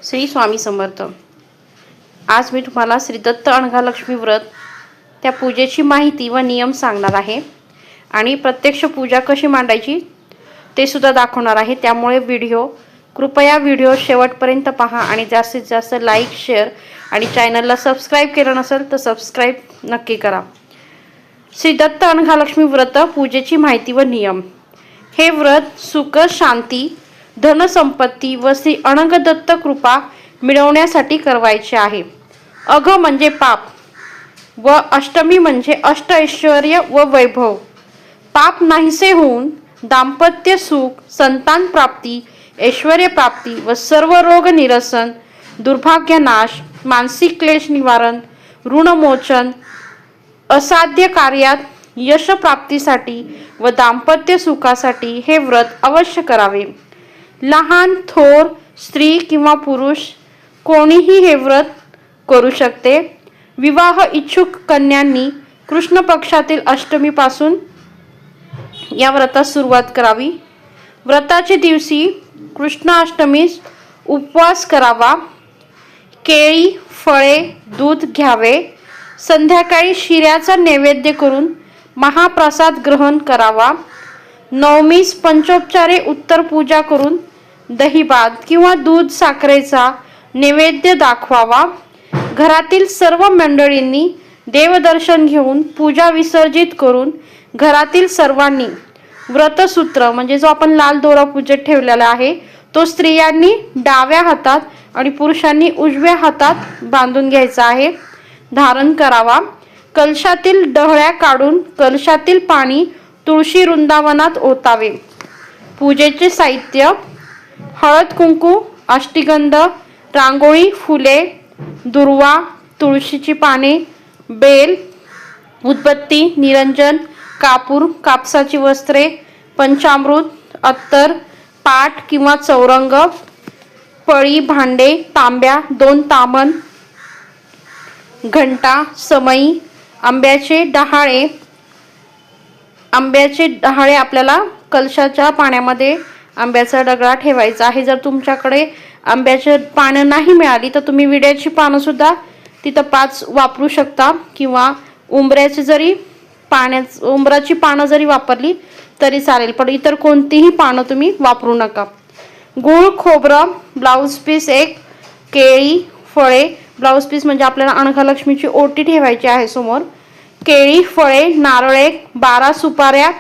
श्री स्वामी समर्थ। आज मी तुम्हाला श्री दत्त अनघालक्ष्मी व्रत त्या पूजेची माहिती व नियम सांगणार आहे आणि प्रत्यक्ष पूजा कशी मांडायची ते सुद्धा दाखवणार आहे। त्यामुळे कृपया व्हिडिओ शेवटपर्यंत पहा आणि जास्तीत जास्त लाईक, शेअर आणि चॅनलला सबस्क्राईब केलं नसेल तर सबस्क्राईब नक्की करा। श्री दत्त अनघालक्ष्मी व्रत पूजेची माहिती व नियम। हे व्रत सुख, शांती, धनसंपत्ती व श्री अनघदत्त कृपा मिळवण्यासाठी करवायचे आहे। अघ म्हणजे पाप व अष्टमी म्हणजे अष्ट ऐश्वर्य व वैभव। पाप नाहीसे होऊन दाम्पत्य सुख, संतान प्राप्ती, ऐश्वर्य प्राप्ती व सर्व रोग निरसन, दुर्भाग्य नाश, मानसिक क्लेश निवारण, ऋणमोचन, असाध्य कार्यात यश प्राप्तीसाठी व दाम्पत्य सुखासाठी हे व्रत अवश्य करावे। लहान थोर, स्त्री किंवा पुरुष कोणीही हे व्रत करू शकते। विवाह इच्छुक कन्यांनी कृष्ण पक्षातील अष्टमी पासून या व्रतास सुरुवात करावी। व्रताच्या दिवशी कृष्णाष्टमीस उपवास करावा। केळी, फळे, दूध घ्यावे। संध्याकाळी शिऱ्याचा नैवेद्य करून महाप्रसाद ग्रहण करावा। नवमीस पंचोपचारे उत्तर पूजा करून दहीभात किंवा दूध साखरेचा नैवेद्य दाखवावा। घरातील सर्व मंडळींनी देवदर्शन घेऊन पूजा विसर्जित करून घरातील सर्वांनी व्रतसूत्र म्हणजे जो आपण लाल दोरा पूजेत ठेवलेला आहे तो स्त्रियांनी डाव्या हातात आणि पुरुषांनी उजव्या हातात बांधून घ्यायचा आहे, धारण करावा। कलशातील डहळ्या काढून कलशातील पाणी तुळशी वृंदावनात ओतावे। पूजेचे साहित्य: हळद, कुंकू, अष्टगंध, रांगोळी, फुले, दुर्वा, तुळशीची पाने, बेल, उदबत्ती, निरंजन, कापूर, कापसाची वस्त्रे, पंचामृत, अत्तर, पाट किंवा चौरंग, पळी, भांडे, तांब्या, 2 तामण, घंटा, समई, आंब्याचे डहाळे आपल्याला कलशाच्या पाण्यामध्ये आंब्याचा डगळा ठेवायचा आहे। जर तुमच्याकडे आंब्याची पानं नाही मिळाली तर तुम्ही विड्याची पानं सुद्धा तिथं 5 वापरू शकता किंवा उंबराची पानं जरी वापरली तरी चालेल, पण इतर कोणतीही पानं तुम्ही वापरू नका। गूळ, खोबरं, ब्लाउज पीस 1, केळी, फळे, ब्लाउज पीस म्हणजे आपल्याला अनघालक्ष्मीची ओटी ठेवायची आहे समोर, केळी, फळे, नारळ 1, 12 सुपाऱ्या।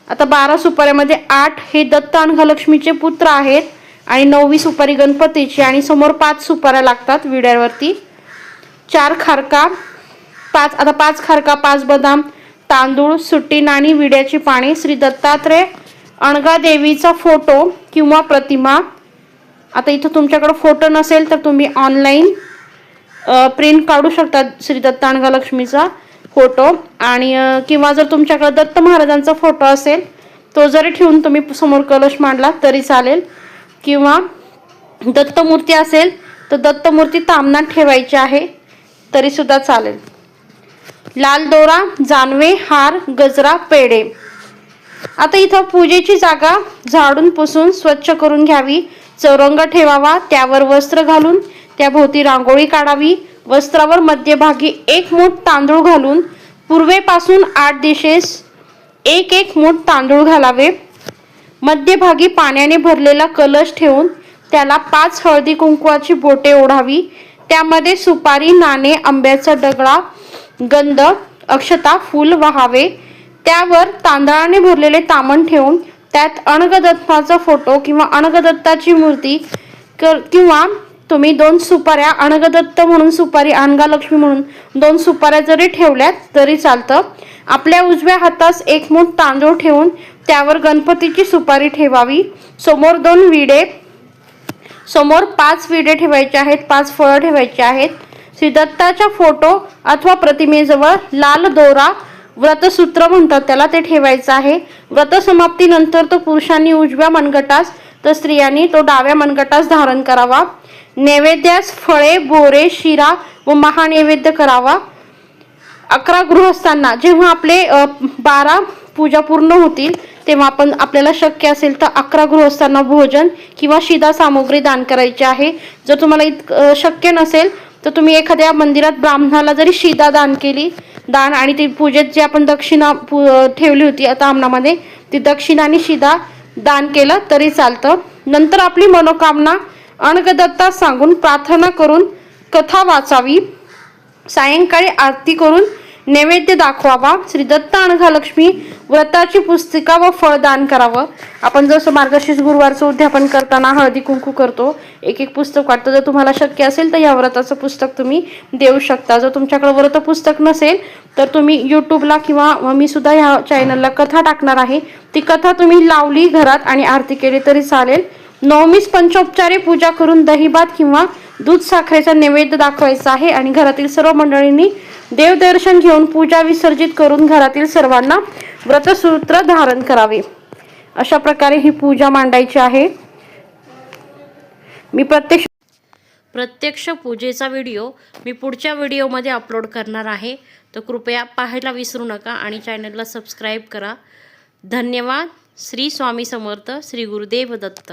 आता 12 सुपाऱ्यामध्ये 8 हे दत्त अनघालक्ष्मीचे पुत्र आहेत आणि 9वी सुपारी गणपतीची आणि समोर 5 सुपाऱ्या लागतात विड्यावरती। 4 खारका, 5 खारका, 5 बदाम, तांदूळ, सुट्टी नाणी, विड्याची पाने, श्री दत्तात्रय अनघा देवीचा फोटो किंवा प्रतिमा। आता इथं तुमच्याकडे फोटो नसेल तर तुम्ही ऑनलाईन प्रिंट काढू शकता श्री दत्त अनघालक्ष्मीचा फोटो, आणि किंवा जर तुमच्याकडे दत्त महाराजांचा फोटो असेल तो जरी ठेवून तुम्ही समोर कलश मांडला तरी चालेल, किंवा दत्तमूर्ती असेल तर दत्तमूर्ती तामनात ठेवायची आहे तरी सुद्धा चालेल। लाल दोरा, जानवे, हार, गजरा, पेढे। आता इथं पूजेची जागा झाडून पुसून स्वच्छ करून घ्यावी। चौरंग ठेवावा, त्यावर वस्त्र घालून त्याभोवती रांगोळी काढावी। वस्त्रावर मध्यभागी 1 मूठ तांदूळ घालून पूर्वेपासून 8 दिशेस 1 मूठ तांदूळ घालावे। मध्यभागी पाण्याने भरलेला कलश ठेवून त्याला 5 हळदी कुंकवाची बोटे ओढावी। त्यामध्ये सुपारी, नाणे, आंब्याचा डगळा, गंध, अक्षता, फूल वाहावे। त्यावर तांदळाने भरलेले तामण ठेवून त्यात अनघदत्ताचा फोटो किंवा अनघदत्ताची मूर्ती किंवा तुम्ही 2 सुपाऱ्या अनघदत्त म्हणून सुपारी, अनघालक्ष्मी म्हणून 2 सुपाऱ्या जरी ठेवल्यात तरी चालतं। आपल्या उजव्या हातास 1 मूठ तांदूळ ठेवून त्यावर गणपतीची सुपारी ठेवावी। समोर 2 विडे, समोर 5 विडे ठेवायचे आहेत, 5 फळं ठेवायचे आहेत। श्री दत्ताच्या फोटो अथवा प्रतिमेजवळ लाल दोरा, व्रतसूत्र म्हणतात त्याला, ते ठेवायचं आहे। व्रत समाप्तीनंतर तो पुरुषांनी उजव्या मनगटास तर स्त्रियांनी तो डाव्या मनगटास धारण करावा। नैवेद्यास फळे, बोरे, शिरा व महानैवेद्य करावा। 11 गृहस्थांना जेव्हा आपले 12 पूजा पूर्ण होतील तेव्हा आपण आपल्याला शक्य असेल तर 11 गृहस्थांना भोजन किंवा शिदा सामुग्री दान करायची आहे. जर तुम्हाला शक्य नसेल तर तुम्ही एखाद्या मंदिरात ब्राह्मणाला जरी शिदा दान केली आणि ती पूजेत जी आपण दक्षिणा ठेवली होती आता आमनामध्ये ती दक्षिणा आणि शिदा दान केलं तरी चालतं. नंतर आपली मनोकामना अणगदत्ता सांगून प्रार्थना करून कथा वाचावी. सायंकाळी आरती करून नैवेद्य दाखवावा. श्री दत्त अनघालक्ष्मी व्रताची पुस्तिका व फळ दान करावं. आपण जसं मार्गशीर्ष गुरुवारचं उद्यापन करताना हळदी कुंकू करतो, एक एक पुस्तक वाटतं. जर तुम्हाला शक्य असेल तर या व्रताचं पुस्तक तुम्ही देऊ शकता. जर तुमच्याकडे व्रत पुस्तक नसेल तर तुम्ही यूट्यूबला किंवा मी सुद्धा ह्या चॅनलला कथा टाकणार आहे, ती कथा तुम्ही लावली घरात आणि आरती केली तरी चालेल. नवमीस पंचोपचारे पूजा करून दहीभात किंवा दूध साखरेचा नैवेद्य दाखवायचा आहे आणि घरातील सर्व मंडळींनी देवदर्शन घेऊन पूजा विसर्जित करून घरातील सर्वांना व्रतसूत्र धारण करावे. अशा प्रकारे ही पूजा मांडायची आहे. मी प्रत्यक्ष पूजेचा व्हिडिओ मी पुढच्या व्हिडिओमध्ये अपलोड करणार आहे, तर कृपया पाहायला विसरू नका आणि चॅनलला सबस्क्राईब करा. धन्यवाद. श्री स्वामी समर्थ. श्री गुरुदेव दत्त.